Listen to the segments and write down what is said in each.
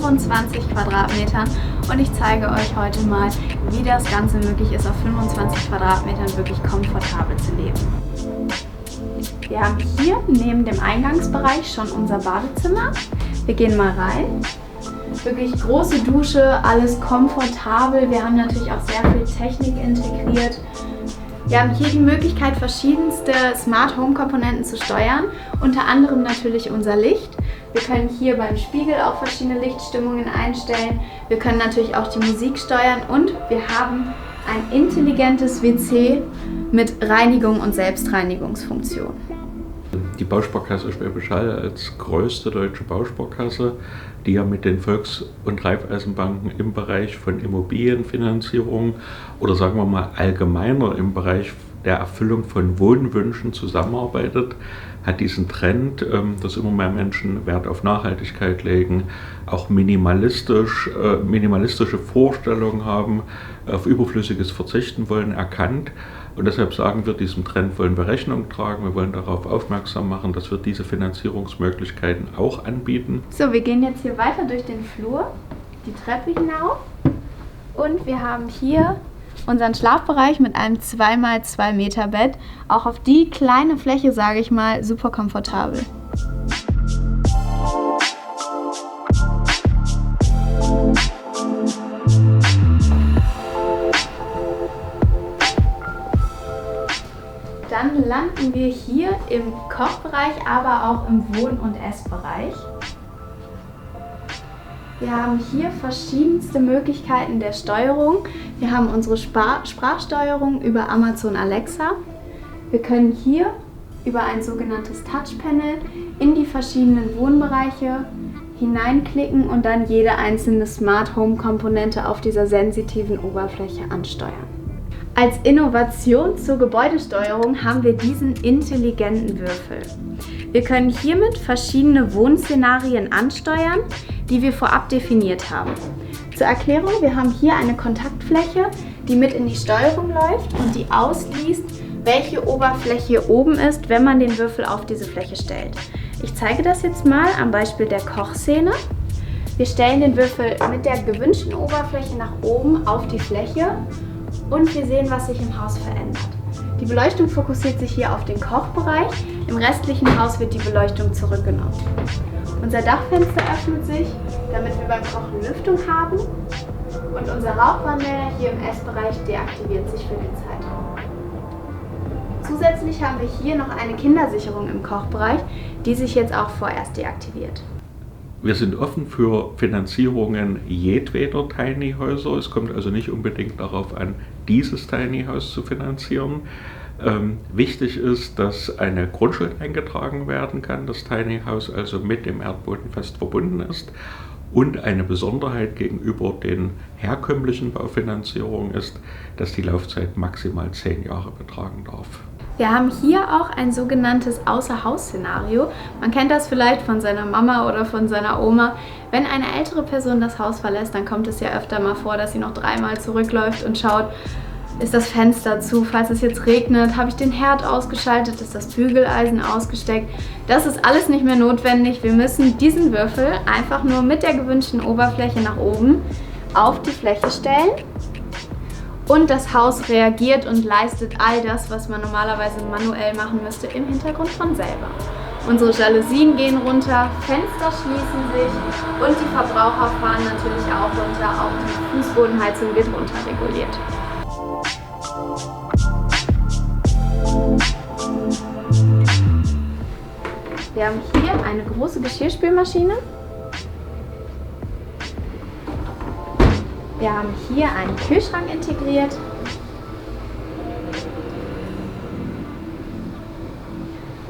25 Quadratmetern und ich zeige euch heute mal, wie das Ganze möglich ist, auf 25 Quadratmetern wirklich komfortabel zu leben. Wir haben hier neben dem Eingangsbereich schon unser Badezimmer. Wir gehen mal rein. Wirklich große Dusche, alles komfortabel. Wir haben natürlich auch sehr viel Technik integriert. Wir haben hier die Möglichkeit, verschiedenste Smart Home Komponenten zu steuern, unter anderem natürlich unser Licht. Wir können hier beim Spiegel auch verschiedene Lichtstimmungen einstellen. Wir können natürlich auch die Musik steuern und wir haben ein intelligentes WC mit Reinigung und Selbstreinigungsfunktion. Die Bausparkasse Schwäbisch Hall als größte deutsche Bausparkasse, die ja mit den Volks- und Raiffeisenbanken im Bereich von Immobilienfinanzierung oder sagen wir mal allgemeiner im Bereich der Erfüllung von Wohnwünschen zusammenarbeitet, hat diesen Trend, dass immer mehr Menschen Wert auf Nachhaltigkeit legen, auch minimalistische Vorstellungen haben, auf Überflüssiges verzichten wollen, erkannt. Und deshalb sagen wir, diesem Trend wollen wir Rechnung tragen, wir wollen darauf aufmerksam machen, dass wir diese Finanzierungsmöglichkeiten auch anbieten. So, wir gehen jetzt hier weiter durch den Flur, die Treppe hinauf und wir haben hier unseren Schlafbereich mit einem 2x2 Meter Bett. Auch auf die kleine Fläche, sage ich mal, super komfortabel. Dann landen wir hier im Kochbereich, aber auch im Wohn- und Essbereich. Wir haben hier verschiedenste Möglichkeiten der Steuerung. Wir haben unsere Sprachsteuerung über Amazon Alexa. Wir können hier über ein sogenanntes Touchpanel in die verschiedenen Wohnbereiche hineinklicken und dann jede einzelne Smart Home Komponente auf dieser sensitiven Oberfläche ansteuern. Als Innovation zur Gebäudesteuerung haben wir diesen intelligenten Würfel. Wir können hiermit verschiedene Wohnszenarien ansteuern, die wir vorab definiert haben. Zur Erklärung, wir haben hier eine Kontaktfläche, die mit in die Steuerung läuft und die ausliest, welche Oberfläche oben ist, wenn man den Würfel auf diese Fläche stellt. Ich zeige das jetzt mal am Beispiel der Kochszene. Wir stellen den Würfel mit der gewünschten Oberfläche nach oben auf die Fläche und wir sehen, was sich im Haus verändert. Die Beleuchtung fokussiert sich hier auf den Kochbereich, im restlichen Haus wird die Beleuchtung zurückgenommen. Unser Dachfenster öffnet sich, damit wir beim Kochen Lüftung haben und unser Rauchwarnmelder hier im Essbereich deaktiviert sich für den Zeitraum. Zusätzlich haben wir hier noch eine Kindersicherung im Kochbereich, die sich jetzt auch vorerst deaktiviert. Wir sind offen für Finanzierungen jedweder Tiny Häuser. Es kommt also nicht unbedingt darauf an, dieses Tiny House zu finanzieren. Wichtig ist, dass eine Grundschuld eingetragen werden kann, das Tiny House also mit dem Erdboden fest verbunden ist. Und eine Besonderheit gegenüber den herkömmlichen Baufinanzierungen ist, dass die Laufzeit maximal 10 Jahre betragen darf. Wir haben hier auch ein sogenanntes Außerhaus-Szenario. Man kennt das vielleicht von seiner Mama oder von seiner Oma. Wenn eine ältere Person das Haus verlässt, dann kommt es ja öfter mal vor, dass sie noch 3-mal zurückläuft und schaut, ist das Fenster zu, falls es jetzt regnet, habe ich den Herd ausgeschaltet, ist das Bügeleisen ausgesteckt. Das ist alles nicht mehr notwendig. Wir müssen diesen Würfel einfach nur mit der gewünschten Oberfläche nach oben auf die Fläche stellen. Und das Haus reagiert und leistet all das, was man normalerweise manuell machen müsste, im Hintergrund von selber. Unsere Jalousien gehen runter, Fenster schließen sich und die Verbraucher fahren natürlich auch runter. Auch die Fußbodenheizung wird runterreguliert. Wir haben hier eine große Geschirrspülmaschine. Wir haben hier einen Kühlschrank integriert.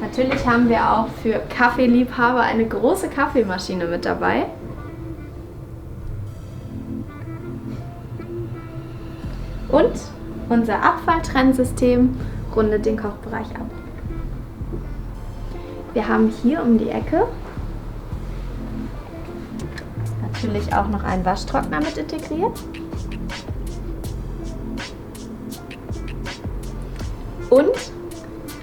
Natürlich haben wir auch für Kaffeeliebhaber eine große Kaffeemaschine mit dabei. Und unser Abfalltrennsystem rundet den Kochbereich ab. Wir haben hier um die Ecke natürlich auch noch einen Waschtrockner mit integriert. Und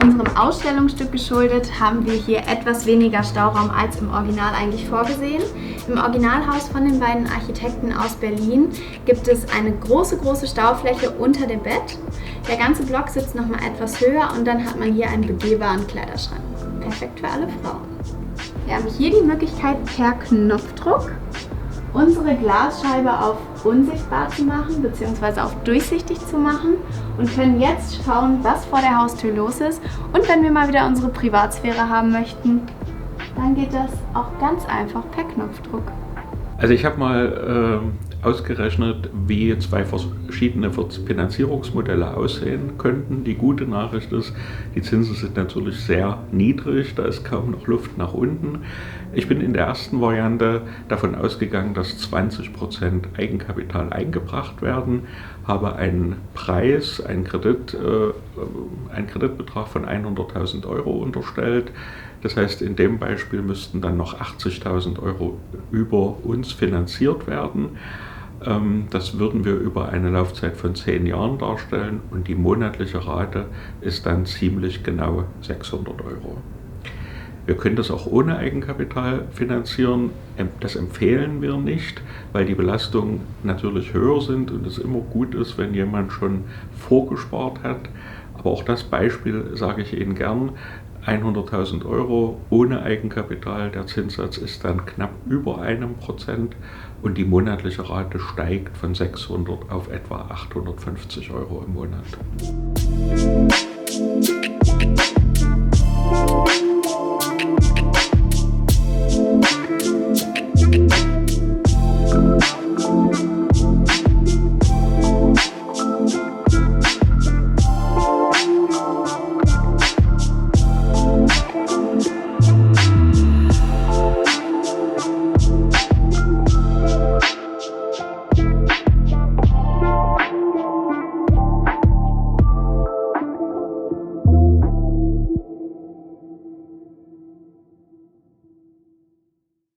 unserem Ausstellungsstück geschuldet haben wir hier etwas weniger Stauraum als im Original eigentlich vorgesehen. Im Originalhaus von den beiden Architekten aus Berlin gibt es eine große Staufläche unter dem Bett. Der ganze Block sitzt nochmal etwas höher und dann hat man hier einen begehbaren Kleiderschrank. Perfekt für alle Frauen. Wir haben hier die Möglichkeit, per Knopfdruck unsere Glasscheibe auf unsichtbar zu machen bzw. auf durchsichtig zu machen und können jetzt schauen, was vor der Haustür los ist. Und wenn wir mal wieder unsere Privatsphäre haben möchten, dann geht das auch ganz einfach per Knopfdruck. Also ich habe mal ausgerechnet, wie zwei verschiedene Finanzierungsmodelle aussehen könnten. Die gute Nachricht ist, die Zinsen sind natürlich sehr niedrig, da ist kaum noch Luft nach unten. Ich bin in der ersten Variante davon ausgegangen, dass 20% Eigenkapital eingebracht werden, habe einen Preis, einen Kreditbetrag von 100.000 Euro unterstellt. Das heißt, in dem Beispiel müssten dann noch 80.000 Euro über uns finanziert werden. Das würden wir über eine Laufzeit von 10 Jahren darstellen und die monatliche Rate ist dann ziemlich genau 600 Euro. Wir können das auch ohne Eigenkapital finanzieren. Das empfehlen wir nicht, weil die Belastungen natürlich höher sind und es immer gut ist, wenn jemand schon vorgespart hat. Aber auch das Beispiel sage ich Ihnen gern. 100.000 Euro ohne Eigenkapital, der Zinssatz ist dann knapp über 1% und die monatliche Rate steigt von 600 auf etwa 850 Euro im Monat.